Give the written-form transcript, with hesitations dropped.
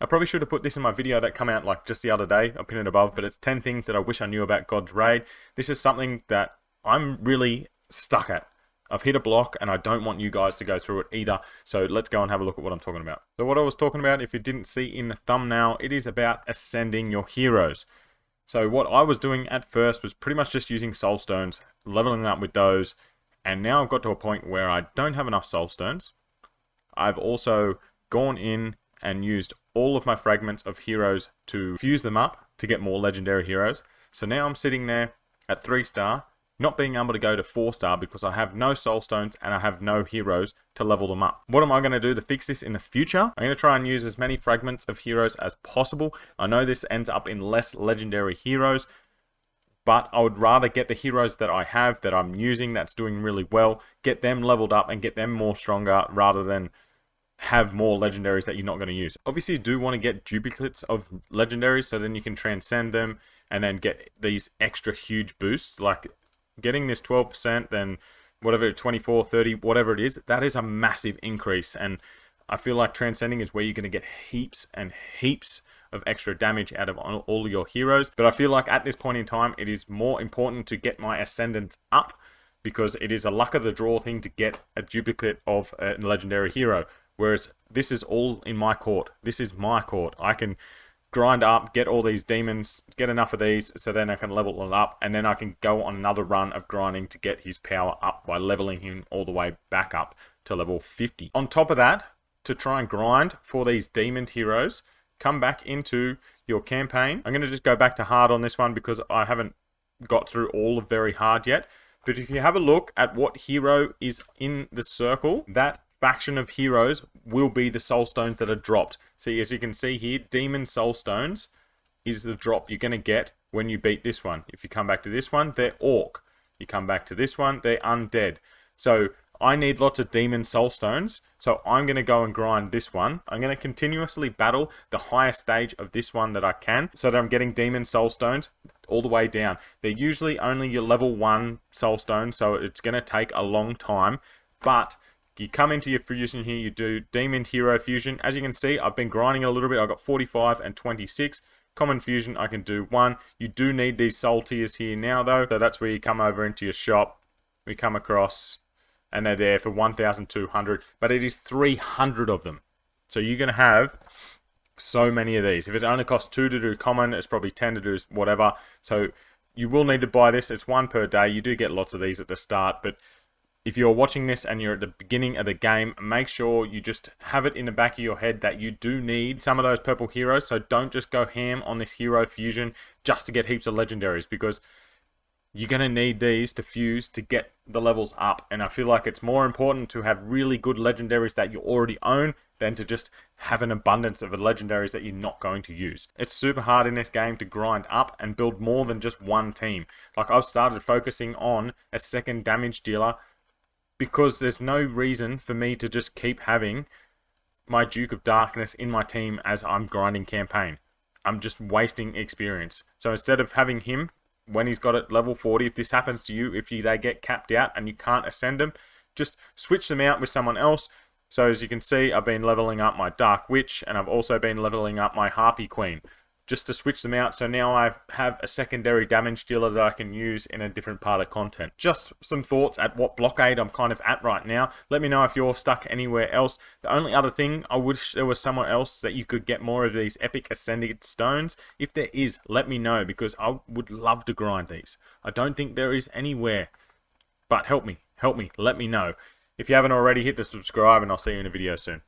I probably should have put this in my video that come out like just the other day. I'll pin it above, but it's 10 things that I wish I knew about God's Raid. This is something that I'm really stuck at. I've hit a block and I don't want you guys to go through it either. So let's go and have a look at what I'm talking about. So what I was talking about, if you didn't see in the thumbnail, it is about ascending your heroes. So what I was doing at first was pretty much just using soul stones, leveling up with those. And now I've got to a point where I don't have enough soul stones. I've also gone in and used all of my fragments of heroes to fuse them up to get more legendary heroes. So now I'm sitting there at 3-star, not being able to go to 4-star because I have no soul stones and I have no heroes to level them up. What am I going to do to fix this in the future? I'm going to try and use as many fragments of heroes as possible. I know this ends up in less legendary heroes, but I would rather get the heroes that I have, that I'm using, that's doing really well, get them leveled up and get them more stronger rather than have more legendaries that you're not going to use. Obviously, you do want to get duplicates of legendaries so then you can transcend them and then get these extra huge boosts. Like getting this 12%, then whatever, 24, 30, whatever it is, that is a massive increase. And I feel like transcending is where you're going to get heaps and heaps of extra damage out of all your heroes. But I feel like at this point in time, it is more important to get my ascendants up because it is a luck of the draw thing to get a duplicate of a legendary hero. Whereas this is all in my court. This is my court. I can grind up, get all these demons, get enough of these, so then I can level them up, and then I can go on another run of grinding to get his power up by leveling him all the way back up to level 50. On top of that, to try and grind for these demon heroes, come back into your campaign. I'm going to just go back to hard on this one because I haven't got through all of very hard yet. But if you have a look at what hero is in the circle, that faction of heroes will be the soul stones that are dropped. See, as you can see here, demon soul stones is the drop you're going to get when you beat this one. If you come back to this one, they're orc. You come back to this one, they're undead. So I need lots of demon soul stones, so I'm going to go and grind this one. I'm going to continuously battle the highest stage of this one that I can, so that I'm getting demon soul stones all the way down. They're usually only your level 1 soul stones, so it's going to take a long time, but you come into your fusion here, you do Demon Hero Fusion. As you can see, I've been grinding a little bit. I've got 45 and 26. Common Fusion, I can do 1. You do need these soul tiers here now, though. So that's where you come over into your shop. We come across, and they're there for 1,200. But it is 300 of them. So you're going to have so many of these. If it only costs 2 to do common, it's probably 10 to do whatever. So you will need to buy this. It's 1 per day. You do get lots of these at the start, but if you're watching this and you're at the beginning of the game, make sure you just have it in the back of your head that you do need some of those purple heroes. So don't just go ham on this hero fusion just to get heaps of legendaries, because you're going to need these to fuse to get the levels up. And I feel like it's more important to have really good legendaries that you already own than to just have an abundance of legendaries that you're not going to use. It's super hard in this game to grind up and build more than just one team. Like I've started focusing on a second damage dealer because there's no reason for me to just keep having my Duke of Darkness in my team as I'm grinding campaign. I'm just wasting experience. So instead of having him, when he's got it level 40, if this happens to you, they get capped out and you can't ascend them, just switch them out with someone else. So as you can see, I've been leveling up my Dark Witch, and I've also been leveling up my Harpy Queen, just to switch them out, so now I have a secondary damage dealer that I can use in a different part of content. Just some thoughts at what blockade I'm kind of at right now. Let me know if you're stuck anywhere else. The only other thing, I wish there was somewhere else that you could get more of these epic ascended stones. If there is, let me know, because I would love to grind these. I don't think there is anywhere, but help me, let me know. If you haven't already, hit the subscribe, and I'll see you in a video soon.